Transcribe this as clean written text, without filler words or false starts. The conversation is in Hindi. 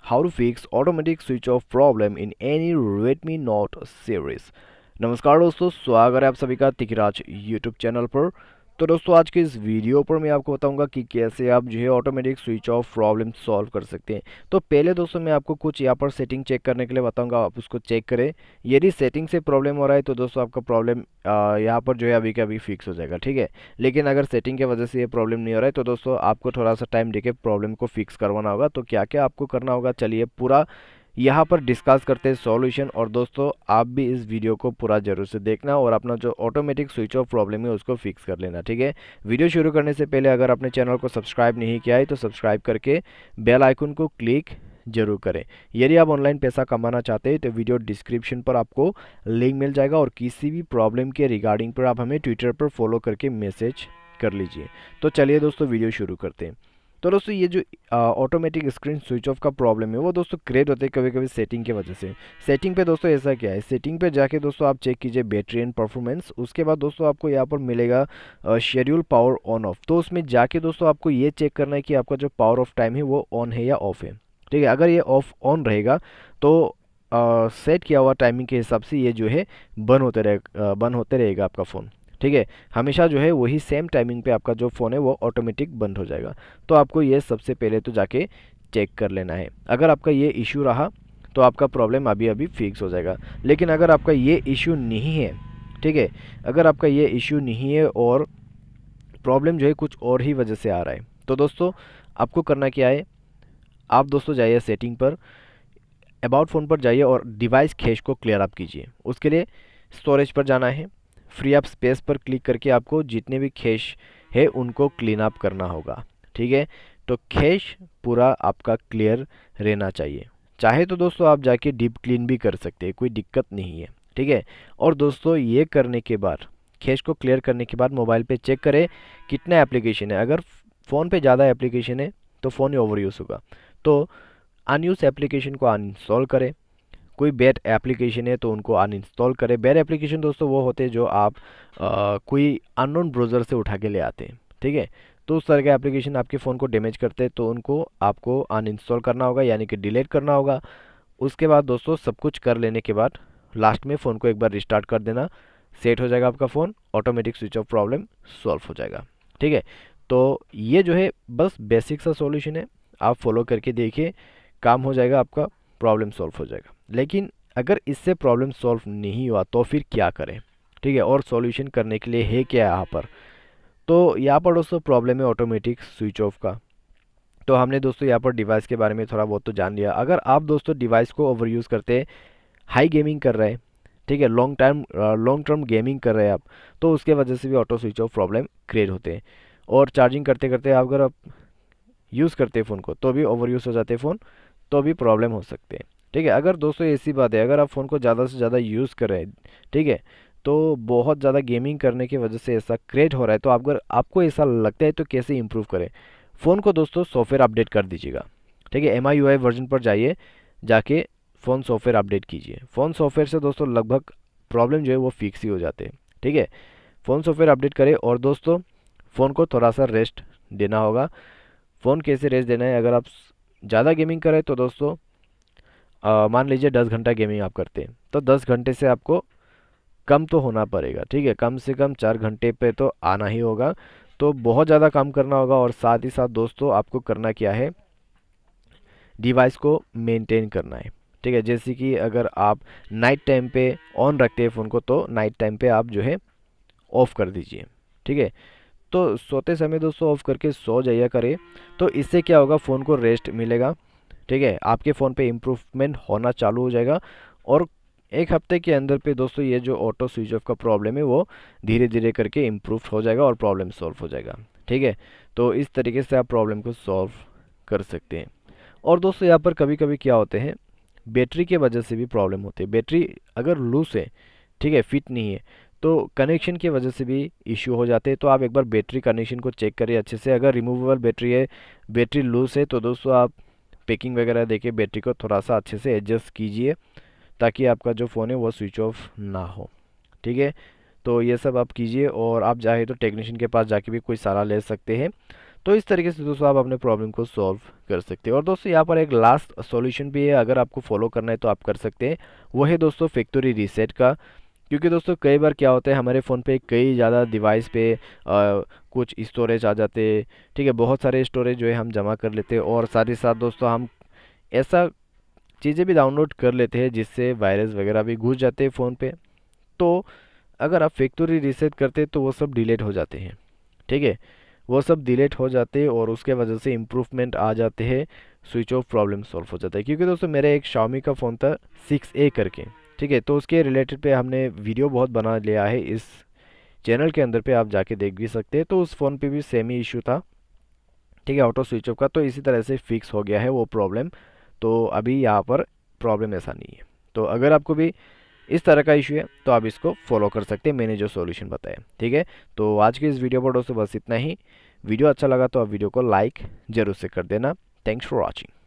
how to fix automatic switch off problem in any Redmi Note series। नमस्कार दोस्तों, स्वागत है आप सभी का तिकराज यूट्यूब चैनल पर। तो दोस्तों आज के इस वीडियो पर मैं आपको बताऊंगा कि कैसे आप जो है automatic switch off problem solve कर सकते हैं। तो पहले दोस्तों मैं आपको कुछ यहाँ पर सेटिंग चेक करने के लिए बताऊंगा, आप उसको चेक करें। यदि सेटिंग से प्रॉब्लम हो रहा है तो दोस्तों आपका प्रॉब्लम यहाँ पर जो है अभी का अभी फिक्स हो जाएगा, ठीक है। लेकिन अगर सेटिंग की वजह से ये प्रॉब्लम नहीं हो रहा है तो दोस्तों आपको थोड़ा सा टाइम देके प्रॉब्लम को फिक्स करवाना होगा। तो क्या क्या आपको करना होगा, चलिए पूरा यहाँ पर डिस्कस करते हैं सॉल्यूशन। और दोस्तों आप भी इस वीडियो को पूरा जरूर से देखना और अपना जो ऑटोमेटिक स्विच ऑफ प्रॉब्लम है उसको फिक्स कर लेना, ठीक है। वीडियो शुरू करने से पहले अगर आपने चैनल को सब्सक्राइब नहीं किया है तो सब्सक्राइब करके बेल आइकन को क्लिक जरूर करें। यदि आप ऑनलाइन पैसा कमाना चाहते हैं तो वीडियो डिस्क्रिप्शन पर आपको लिंक मिल जाएगा और किसी भी प्रॉब्लम के रिगार्डिंग पर आप हमें ट्विटर पर फॉलो करके मैसेज कर लीजिए। तो चलिए दोस्तों वीडियो शुरू करते हैं। तो दोस्तों ये जो ऑटोमेटिक स्क्रीन स्विच ऑफ का प्रॉब्लम है वो दोस्तों क्रिएट होते हैं कभी कभी सेटिंग की वजह से। सेटिंग पे दोस्तों ऐसा क्या है, सेटिंग पे जाके दोस्तों आप चेक कीजिए बैटरी एंड परफॉर्मेंस। उसके बाद दोस्तों आपको यहाँ पर मिलेगा शेड्यूल पावर ऑन ऑफ। तो उसमें जाके दोस्तों आपको ये चेक करना है कि आपका जो पावर ऑफ टाइम है वो ऑन है या ऑफ है, ठीक है। अगर ये ऑफ ऑन रहेगा तो सेट किया हुआ टाइमिंग के हिसाब से ये जो है बंद होते रहेगा आपका फ़ोन, ठीक है। हमेशा जो है वही सेम टाइमिंग पे आपका जो फ़ोन है वो ऑटोमेटिक बंद हो जाएगा। तो आपको ये सबसे पहले तो जाके चेक कर लेना है। अगर आपका ये इशू रहा तो आपका प्रॉब्लम अभी अभी फिक्स हो जाएगा। लेकिन अगर आपका ये इशू नहीं है, ठीक है, अगर आपका ये इशू नहीं है और प्रॉब्लम जो है कुछ और ही वजह से आ रहा है तो दोस्तों आपको करना क्या है, आप दोस्तों जाइए सेटिंग पर, अबाउट फ़ोन पर जाइए और डिवाइस कैश को क्लियर अप कीजिए। उसके लिए स्टोरेज पर जाना है, फ्री अप स्पेस पर क्लिक करके आपको जितने भी कैश है उनको क्लीन अप करना होगा, ठीक है। तो कैश पूरा आपका क्लियर रहना चाहिए। चाहे तो दोस्तों आप जाके डीप क्लीन भी कर सकते हैं, कोई दिक्कत नहीं है, ठीक है। और दोस्तों ये करने के बाद, कैश को क्लियर करने के बाद मोबाइल पे चेक करें कितना एप्लीकेशन है। अगर फ़ोन पे ज़्यादा एप्लीकेशन है तो फ़ोन ही ओवर यूज़ होगा। तो अनयूज एप्लीकेशन को अनइंस्टॉल करें। कोई बैड एप्लीकेशन है तो उनको अनइंस्टॉल करें। बैड एप्लीकेशन दोस्तों वो होते हैं जो आप कोई अननोन ब्राउज़र से उठा के ले आते हैं, ठीक है। तो उस तरह के एप्लीकेशन आपके फ़ोन को डैमेज करते हैं तो उनको आपको अनइंस्टॉल करना होगा, यानी कि डिलीट करना होगा। उसके बाद दोस्तों सब कुछ कर लेने के बाद लास्ट में फ़ोन को एक बार रिस्टार्ट कर देना, सेट हो जाएगा आपका phone, automatic switch off problem solve हो जाएगा, ठीक है। तो ये जो है बस बेसिक सा सॉल्यूशन है, आप फॉलो करके देखिए, काम हो जाएगा आपका, प्रॉब्लम सॉल्व हो जाएगा। लेकिन अगर इससे प्रॉब्लम सॉल्व नहीं हुआ तो फिर क्या करें, ठीक है, और सॉल्यूशन करने के लिए है क्या यहाँ पर। तो यहाँ पर दोस्तों प्रॉब्लम है ऑटोमेटिक स्विच ऑफ का। तो हमने दोस्तों यहाँ पर डिवाइस के बारे में थोड़ा बहुत तो जान लिया। अगर आप दोस्तों डिवाइस को ओवर यूज़ करते हैं, हाई गेमिंग कर रहे हैं, ठीक है, लॉन्ग टर्म गेमिंग कर रहे हैं आप, तो उसके वजह से भी auto switch off problem create होते हैं। और चार्जिंग करते करते अगर आप यूज़ करते हैं फ़ोन को तो भी ओवर यूज़ हो जाते हैं फ़ोन, तो भी प्रॉब्लम हो सकते हैं, ठीक है। अगर दोस्तों ऐसी बात है, अगर आप फ़ोन को ज़्यादा से ज़्यादा यूज़ कर रहे हैं, ठीक है, तो बहुत ज़्यादा गेमिंग करने की वजह से ऐसा क्रिएट हो रहा है, तो अगर आपको ऐसा लगता है तो कैसे इंप्रूव करें। फ़ोन को दोस्तों सॉफ्टवेयर अपडेट कर दीजिएगा, ठीक है। MIUI वर्जन पर जाइए, जाके फ़ोन सॉफ्टवेयर अपडेट कीजिए। फ़ोन सॉफ्टवेयर से दोस्तों लगभग प्रॉब्लम जो है वो फिक्स ही हो जाते हैं, ठीक है। फ़ोन सॉफ्टवेयर अपडेट करें और दोस्तों फ़ोन को थोड़ा सा रेस्ट देना होगा। फ़ोन कैसे रेस्ट देना है, अगर आप ज़्यादा गेमिंग करें तो दोस्तों मान लीजिए 10 घंटा गेमिंग आप करते हैं तो 10 घंटे से आपको कम तो होना पड़ेगा, ठीक है। कम से कम 4 घंटे पे तो आना ही होगा। तो बहुत ज़्यादा काम करना होगा। और साथ ही साथ दोस्तों आपको करना क्या है, डिवाइस को मेंटेन करना है, ठीक है। जैसे कि अगर आप नाइट टाइम पे ऑन रखते हैं फ़ोन को तो नाइट टाइम पे आप जो है ऑफ़ कर दीजिए, ठीक है। तो सोते समय दोस्तों ऑफ करके सो जाइए करें। तो इससे क्या होगा, फ़ोन को रेस्ट मिलेगा, ठीक है। आपके फ़ोन पे इम्प्रूवमेंट होना चालू हो जाएगा और एक हफ्ते के अंदर पे दोस्तों ये जो ऑटो स्विच ऑफ का प्रॉब्लम है वो धीरे धीरे करके इम्प्रूव हो जाएगा और प्रॉब्लम सॉल्व हो जाएगा, ठीक है। तो इस तरीके से आप प्रॉब्लम को सॉल्व कर सकते हैं। और दोस्तों यहाँ पर कभी कभी क्या होते हैं, बैटरी के वजह से भी प्रॉब्लम होती है। बैटरी अगर लूज है, ठीक है, फिट नहीं है, तो कनेक्शन की वजह से भी इशू हो जाते हैं। तो आप एक बार बैटरी कनेक्शन को चेक करिए अच्छे से। अगर रिमूवेबल बैटरी है, बैटरी लूज है, तो दोस्तों आप पैकिंग वगैरह देके बैटरी को थोड़ा सा अच्छे से एडजस्ट कीजिए ताकि आपका जो फ़ोन है वो स्विच ऑफ ना हो, ठीक है। तो ये सब आप कीजिए और आप चाहे तो टेक्नीशियन के पास जाके भी कोई सलाह ले सकते हैं। तो इस तरीके से दोस्तों आप अपने प्रॉब्लम को सॉल्व कर सकते हैं। और दोस्तों यहाँ पर एक लास्ट सॉल्यूशन भी है, अगर आपको फॉलो करना है तो आप कर सकते हैं। वो है दोस्तों फैक्ट्री रीसेट का। क्योंकि दोस्तों कई बार क्या होता है, हमारे फ़ोन पे कई ज़्यादा डिवाइस पे कुछ स्टोरेज आ जाते हैं। ठीक है, बहुत सारे स्टोरेज जो है हम जमा कर लेते हैं, और साथ ही साथ दोस्तों हम ऐसा चीज़ें भी डाउनलोड कर लेते हैं जिससे वायरस वगैरह भी घुस जाते हैं फ़ोन पे। तो अगर आप फैक्ट्री रीसेट करते हैं तो वो सब डिलीट हो जाते हैं। ठीक है, वो सब डिलीट हो जाते हैं और उसके वजह से इम्प्रूवमेंट आ जाते हैं, स्विच ऑफ प्रॉब्लम सॉल्व हो जाता है। क्योंकि दोस्तों मेरा एक Xiaomi का फ़ोन था 6A करके। ठीक है, तो उसके रिलेटेड पे हमने वीडियो बहुत बना लिया है, इस चैनल के अंदर पे आप जाके देख भी सकते हैं। तो उस फ़ोन पे भी सेम ही इशू था। ठीक है, ऑटो स्विच ऑफ का, तो इसी तरह से फिक्स हो गया है वो प्रॉब्लम। तो अभी यहाँ पर प्रॉब्लम ऐसा नहीं है। तो अगर आपको भी इस तरह का इशू है तो आप इसको फॉलो कर सकते हैं, मैंने जो सॉल्यूशन बताया। ठीक है, तो आज की इस वीडियो पर दोस्तों बस इतना ही। वीडियो अच्छा लगा तो आप वीडियो को लाइक जरूर से कर देना। Thanks for watching.